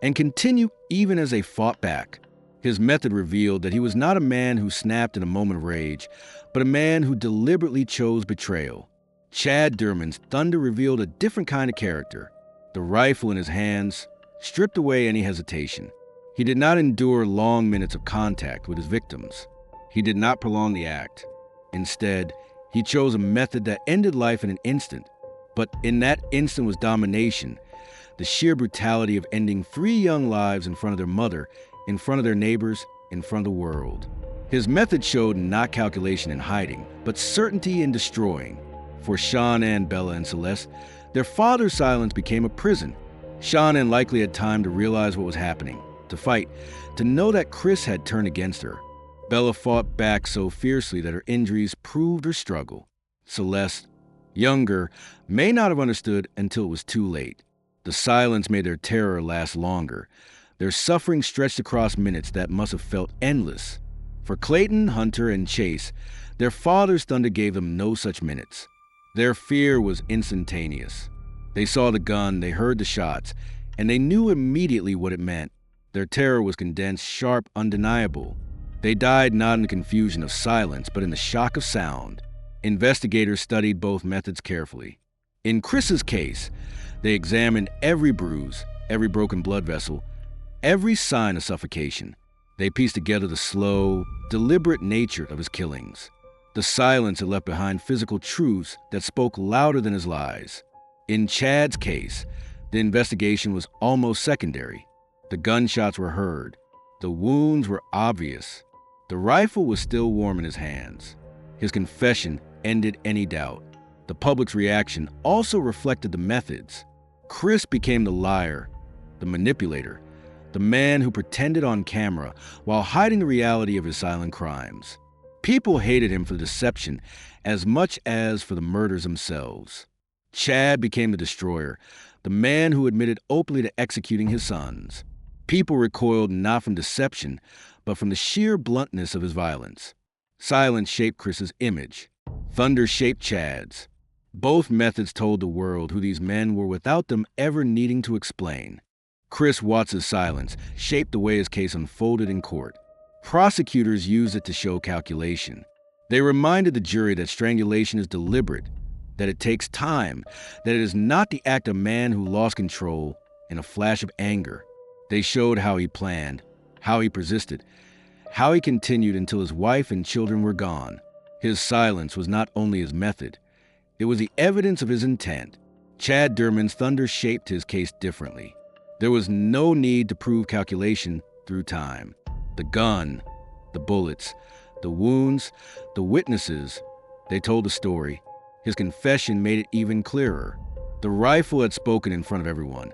and continue even as they fought back. His method revealed that he was not a man who snapped in a moment of rage, but a man who deliberately chose betrayal. Chad Doerman's Thunder revealed a different kind of character. The rifle in his hands stripped away any hesitation. He did not endure long minutes of contact with his victims. He did not prolong the act. Instead, he chose a method that ended life in an instant. But in that instant was domination, the sheer brutality of ending 3 young lives in front of their mother, in front of their neighbors, in front of the world. His method showed not calculation in hiding, but certainty in destroying. For Shanann, Bella, and Celeste, their father's silence became a prison. Shanann likely had time to realize what was happening, to fight, to know that Chris had turned against her. Bella fought back so fiercely that her injuries proved her struggle. Celeste, younger, may not have understood until it was too late. The silence made their terror last longer. Their suffering stretched across minutes that must have felt endless. For Clayton, Hunter, and Chase, their father's Thunder gave them no such minutes. Their fear was instantaneous. They saw the gun, they heard the shots, and they knew immediately what it meant. Their terror was condensed, sharp, undeniable. They died not in the confusion of silence, but in the shock of sound. Investigators studied both methods carefully. In Chris's case, they examined every bruise, every broken blood vessel, every sign of suffocation. They pieced together the slow, deliberate nature of his killings. The silence had left behind physical truths that spoke louder than his lies. In Chad's case, the investigation was almost secondary. The gunshots were heard. The wounds were obvious. The rifle was still warm in his hands. His confession ended any doubt. The public's reaction also reflected the methods. Chris became the liar, the manipulator, the man who pretended on camera while hiding the reality of his silent crimes. People hated him for the deception as much as for the murders themselves. Chad became the destroyer, the man who admitted openly to executing his sons. People recoiled not from deception, but from the sheer bluntness of his violence. Silence shaped Chris's image. Thunder shaped Chad's. Both methods told the world who these men were without them ever needing to explain. Chris Watts' silence shaped the way his case unfolded in court. Prosecutors used it to show calculation. They reminded the jury that strangulation is deliberate, that it takes time, that it is not the act of a man who lost control in a flash of anger. They showed how he planned, how he persisted, how he continued until his wife and children were gone. His silence was not only his method, it was the evidence of his intent. Chad Doerman's thunder shaped his case differently. There was no need to prove calculation through time. The gun, the bullets, the wounds, the witnesses, they told the story. His confession made it even clearer. The rifle had spoken in front of everyone,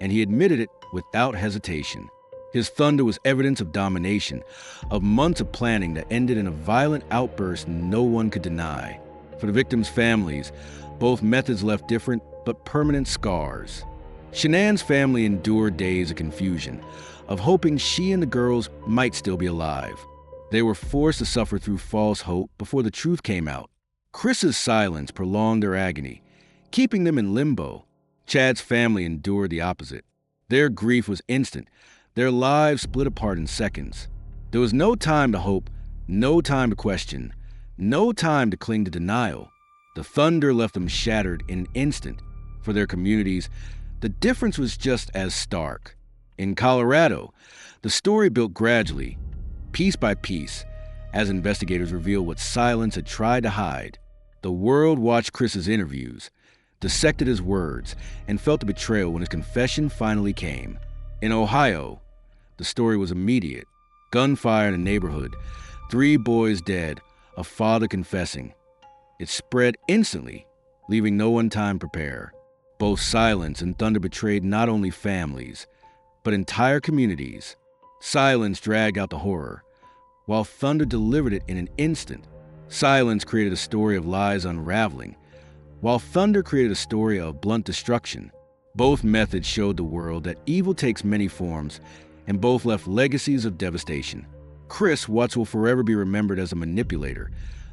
and he admitted it without hesitation. His thunder was evidence of domination, of months of planning that ended in a violent outburst no one could deny. For the victims' families, both methods left different but permanent scars. Shanann's family endured days of confusion, of hoping she and the girls might still be alive. They were forced to suffer through false hope before the truth came out. Chris's silence prolonged their agony, keeping them in limbo. Chad's family endured the opposite. Their grief was instant. Their lives split apart in seconds. There was no time to hope, no time to question, no time to cling to denial. The thunder left them shattered in an instant. For their communities, the difference was just as stark. In Colorado, the story built gradually, piece by piece, as investigators revealed what silence had tried to hide. The world watched Chris's interviews, dissected his words, and felt the betrayal when his confession finally came. In Ohio, the story was immediate. Gunfire in a neighborhood, 3 boys dead, a father confessing. It spread instantly, leaving no one time to prepare. Both silence and thunder betrayed not only families, but entire communities. Silence dragged out the horror, while thunder delivered it in an instant. Silence created a story of lies unraveling, while thunder created a story of blunt destruction. Both methods showed the world that evil takes many forms, and both left legacies of devastation. Chris Watts will forever be remembered as a manipulator,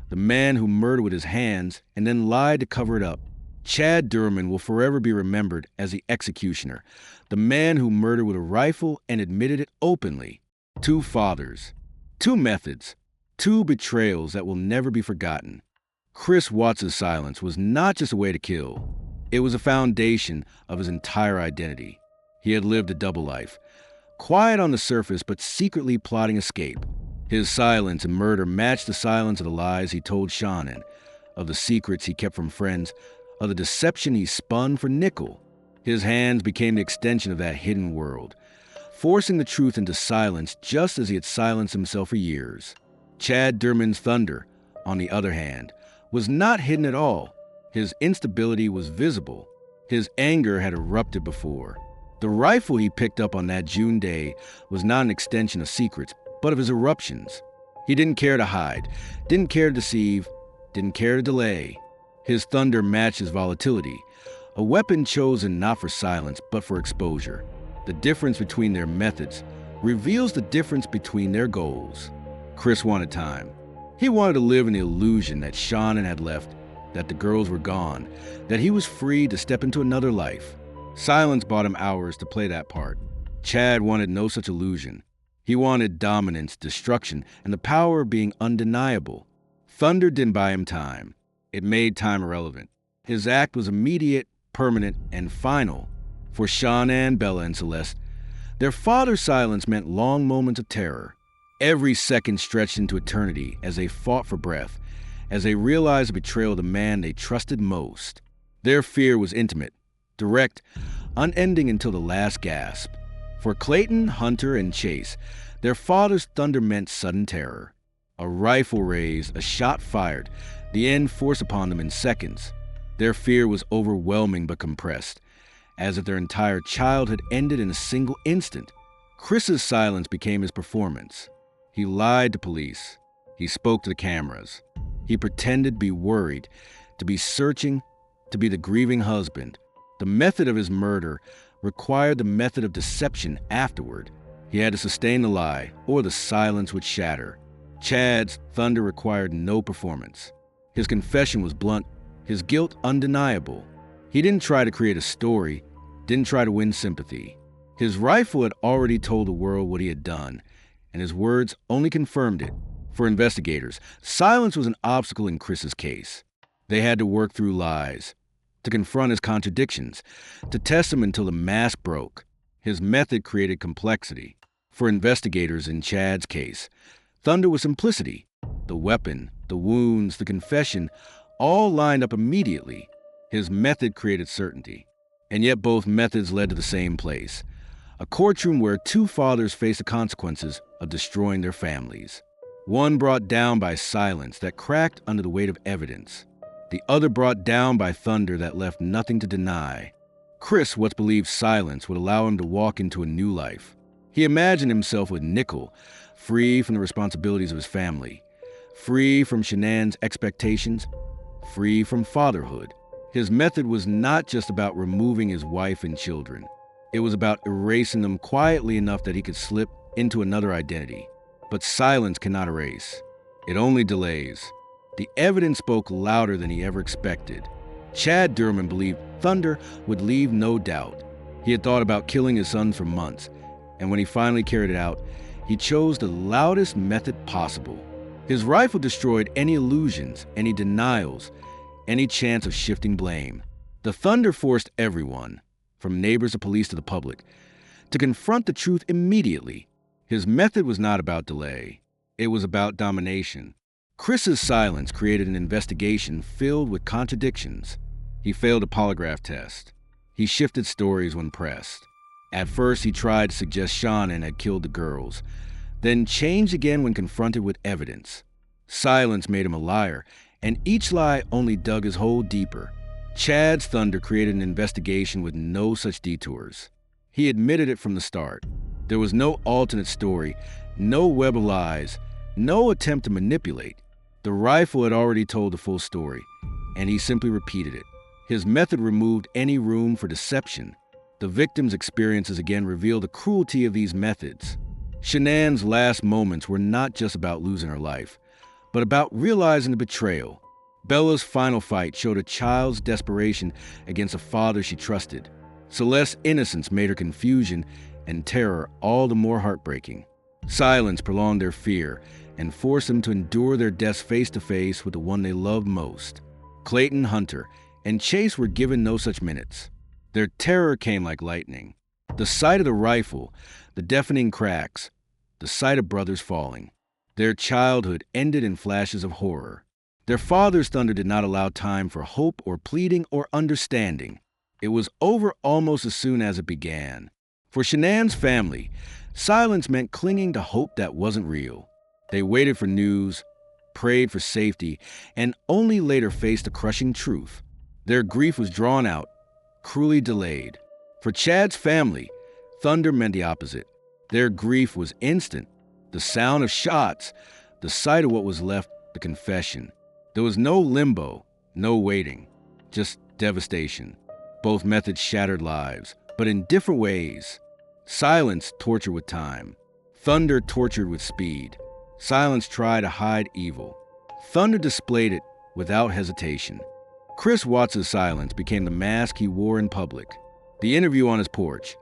the man who murdered with his hands and then lied to cover it up. Chad Doerman will forever be remembered as the executioner, the man who murdered with a rifle and admitted it openly. 2 fathers, 2 methods, 2 betrayals that will never be forgotten. Chris Watts' silence was not just a way to kill. It was a foundation of his entire identity. He had lived a double life, quiet on the surface but secretly plotting escape. His silence and murder matched the silence of the lies he told Shanann, of the secrets he kept from friends, of the deception he spun for nickel. His hands became the extension of that hidden world, forcing the truth into silence just as he had silenced himself for years. Chad Doerman's thunder, on the other hand, was not hidden at all. His instability was visible. His anger had erupted before. The rifle he picked up on that June day was not an extension of secrets, but of his eruptions. He didn't care to hide, didn't care to deceive, didn't care to delay. His thunder matched his volatility, a weapon chosen not for silence, but for exposure. The difference between their methods reveals the difference between their goals. Chris wanted time. He wanted to live in the illusion that Shanann had left, that the girls were gone, that he was free to step into another life. Silence bought him hours to play that part. Chad wanted no such illusion. He wanted dominance, destruction, and the power of being undeniable. Thunder didn't buy him time. It made time irrelevant. His act was immediate, permanent, and final. For Shanann, Bella, and Celeste, their father's silence meant long moments of terror. Every second stretched into eternity as they fought for breath, as they realized the betrayal of the man they trusted most. Their fear was intimate, direct, unending until the last gasp. For Clayton, Hunter, and Chase, their father's thunder meant sudden terror. A rifle raised, a shot fired, the end forced upon them in seconds. Their fear was overwhelming but compressed, as if their entire childhood ended in a single instant. Chris's silence became his performance. He lied to police. He spoke to the cameras. He pretended to be worried, to be searching, to be the grieving husband. The method of his murder required the method of deception afterward. He had to sustain the lie, or the silence would shatter. Chad's thunder required no performance. His confession was blunt, his guilt undeniable. He didn't try to create a story, didn't try to win sympathy. His rifle had already told the world what he had done, and his words only confirmed it. For investigators, silence was an obstacle in Chris's case. They had to work through lies, to confront his contradictions, to test him until the mask broke. His method created complexity. For investigators in Chad's case, thunder was simplicity. The weapon, the wounds, the confession, all lined up immediately. His method created certainty. And yet both methods led to the same place, a courtroom where two fathers faced the consequences of destroying their families. One brought down by silence that cracked under the weight of evidence. The other brought down by thunder that left nothing to deny. Chris once believed silence would allow him to walk into a new life. He imagined himself with Nickel, free from the responsibilities of his family, free from Shanann's expectations, free from fatherhood. His method was not just about removing his wife and children. It was about erasing them quietly enough that he could slip into another identity. But silence cannot erase. It only delays. The evidence spoke louder than he ever expected. Chad Doerman believed thunder would leave no doubt. He had thought about killing his son for months, and when he finally carried it out, he chose the loudest method possible. His rifle destroyed any illusions, any denials, any chance of shifting blame. The thunder forced everyone, from neighbors to police to the public, to confront the truth immediately. His method was not about delay. It was about domination. Chris's silence created an investigation filled with contradictions. He failed a polygraph test. He shifted stories when pressed. At first, he tried to suggest Shanann had killed the girls, then changed again when confronted with evidence. Silence made him a liar, and each lie only dug his hole deeper. Chad's thunder created an investigation with no such detours. He admitted it from the start. There was no alternate story, no web of lies, no attempt to manipulate. The rifle had already told the full story, and he simply repeated it. His method removed any room for deception. The victim's experiences again revealed the cruelty of these methods. Shanann's last moments were not just about losing her life, but about realizing the betrayal. Bella's final fight showed a child's desperation against a father she trusted. Celeste's innocence made her confusion and terror all the more heartbreaking. Silence prolonged their fear and forced them to endure their deaths face to face with the one they loved most. Clayton, Hunter, and Chase were given no such minutes. Their terror came like lightning. The sight of the rifle, the deafening cracks, the sight of brothers falling. Their childhood ended in flashes of horror. Their father's thunder did not allow time for hope or pleading or understanding. It was over almost as soon as it began. For Shanann's family, silence meant clinging to hope that wasn't real. They waited for news, prayed for safety, and only later faced the crushing truth. Their grief was drawn out, cruelly delayed. For Chad's family, thunder meant the opposite. Their grief was instant. The sound of shots, the sight of what was left, the confession. There was no limbo, no waiting, just devastation. Both methods shattered lives, but in different ways. Silence tortured with time. Thunder tortured with speed. Silence tried to hide evil. Thunder displayed it without hesitation. Chris Watts' silence became the mask he wore in public. The interview on his porch,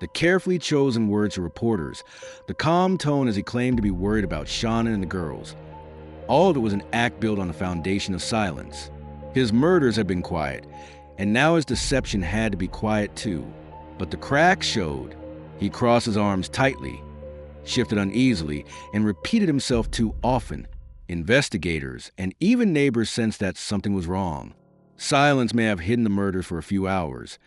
the carefully chosen words to reporters, the calm tone as he claimed to be worried about Shanann and the girls. All of it was an act built on the foundation of silence. His murders had been quiet, and now his deception had to be quiet too. But the cracks showed. He crossed his arms tightly, shifted uneasily, and repeated himself too often. Investigators and even neighbors sensed that something was wrong. Silence may have hidden the murder for a few hours,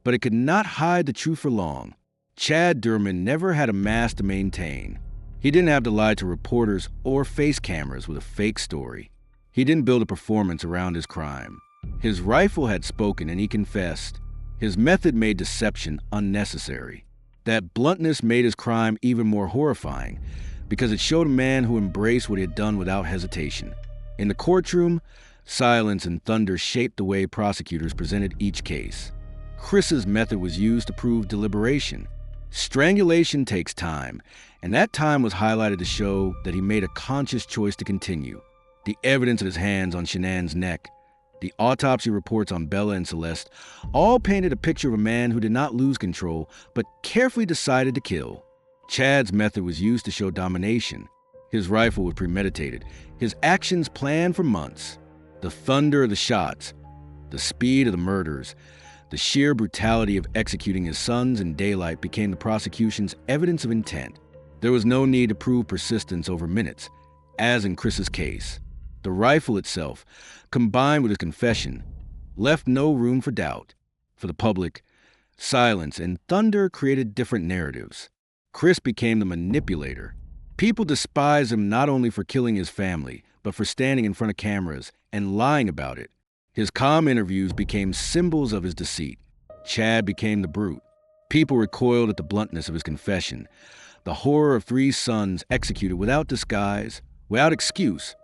but it could not hide the truth for long. Chad Doerman never had a mask to maintain. He didn't have to lie to reporters or face cameras with a fake story. He didn't build a performance around his crime. His rifle had spoken and he confessed. His method made deception unnecessary. That bluntness made his crime even more horrifying, because it showed a man who embraced what he had done without hesitation. In the courtroom, silence and thunder shaped the way prosecutors presented each case. Chris's method was used to prove deliberation. Strangulation takes time, and that time was highlighted to show that he made a conscious choice to continue. The evidence of his hands on Shanann's neck, the autopsy reports on Bella and Celeste, all painted a picture of a man who did not lose control, but carefully decided to kill. Chad's method was used to show domination. His rifle was premeditated, his actions planned for months. The thunder of the shots, the speed of the murders, the sheer brutality of executing his sons in daylight became the prosecution's evidence of intent. There was no need to prove persistence over minutes, as in Chris's case. The rifle itself, combined with his confession, left no room for doubt. For the public, silence and thunder created different narratives. Chris became the manipulator. People despised him not only for killing his family, but for standing in front of cameras and lying about it. His calm interviews became symbols of his deceit. Chad became the brute. People recoiled at the bluntness of his confession, the horror of 3 sons executed without disguise, without excuse,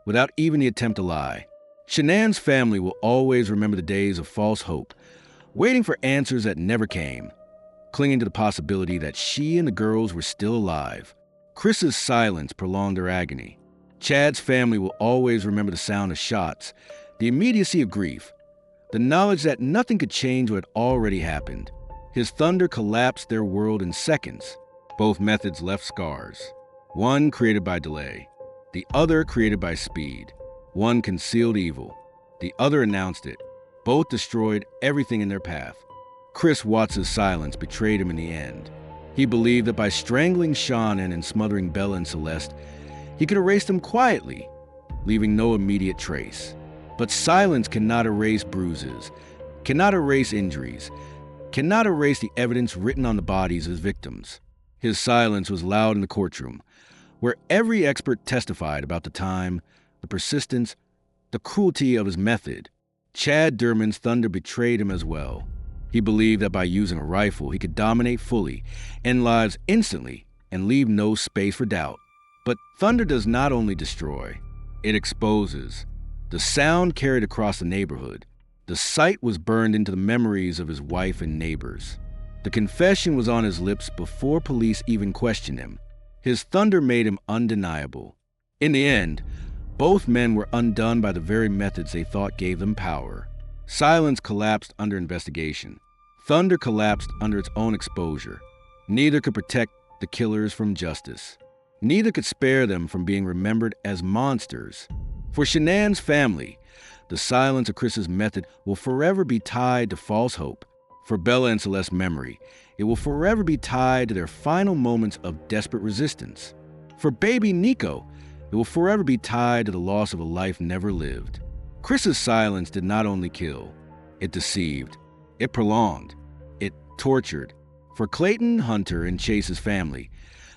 without even the attempt to lie. Shanann's family will always remember the days of false hope, waiting for answers that never came, clinging to the possibility that she and the girls were still alive. Chris's silence prolonged their agony. Chad's family will always remember the sound of shots, the immediacy of grief, the knowledge that nothing could change what had already happened. His thunder collapsed their world in seconds. Both methods left scars. One created by delay, the other created by speed. One concealed evil, the other announced it. Both destroyed everything in their path. Chris Watts' silence betrayed him in the end. He believed that by strangling Shanann and smothering Bella and Celeste, he could erase them quietly, leaving no immediate trace. But silence cannot erase bruises, cannot erase injuries, cannot erase the evidence written on the bodies of his victims. His silence was loud in the courtroom, where every expert testified about the time, the persistence, the cruelty of his method. Chad Doerman's thunder betrayed him as well. He believed that by using a rifle, he could dominate fully, end lives instantly, and leave no space for doubt. But thunder does not only destroy, it exposes. The sound carried across the neighborhood. The sight was burned into the memories of his wife and neighbors. The confession was on his lips before police even questioned him. His thunder made him undeniable. In the end, both men were undone by the very methods they thought gave them power. Silence collapsed under investigation. Thunder collapsed under its own exposure. Neither could protect the killers from justice. Neither could spare them from being remembered as monsters. For Shanann's family, the silence of Chris's method will forever be tied to false hope. For Bella and Celeste's memory, it will forever be tied to their final moments of desperate resistance. For baby Nico, it will forever be tied to the loss of a life never lived. Chris's silence did not only kill, it deceived, it prolonged, it tortured. For Clayton, Hunter, and Chase's family,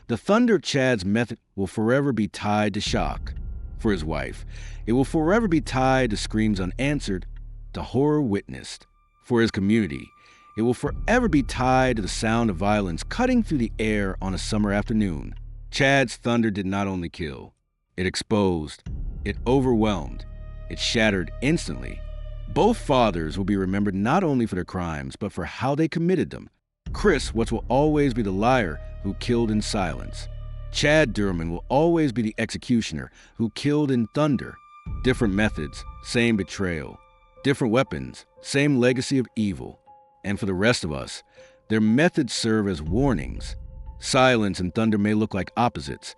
the thunder of Chad's method will forever be tied to shock. For his wife, it will forever be tied to screams unanswered, to horror witnessed. For his community, it will forever be tied to the sound of violence cutting through the air on a summer afternoon. Chad's thunder did not only kill, it exposed, it overwhelmed, it shattered instantly. Both fathers will be remembered not only for their crimes, but for how they committed them. Chris Watts will always be the liar who killed in silence. Chad Doerman will always be the executioner who killed in thunder. Different methods, same betrayal. Different weapons, same legacy of evil. And for the rest of us, their methods serve as warnings. Silence and thunder may look like opposites,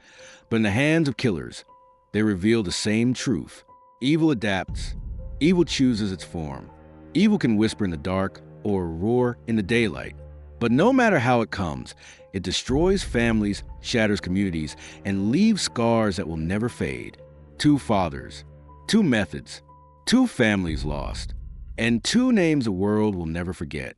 but in the hands of killers, they reveal the same truth. Evil adapts. Evil chooses its form. Evil can whisper in the dark or roar in the daylight. But no matter how it comes, it destroys families, shatters communities, and leaves scars that will never fade. 2 fathers, 2 methods, 2 families lost, and 2 names the world will never forget.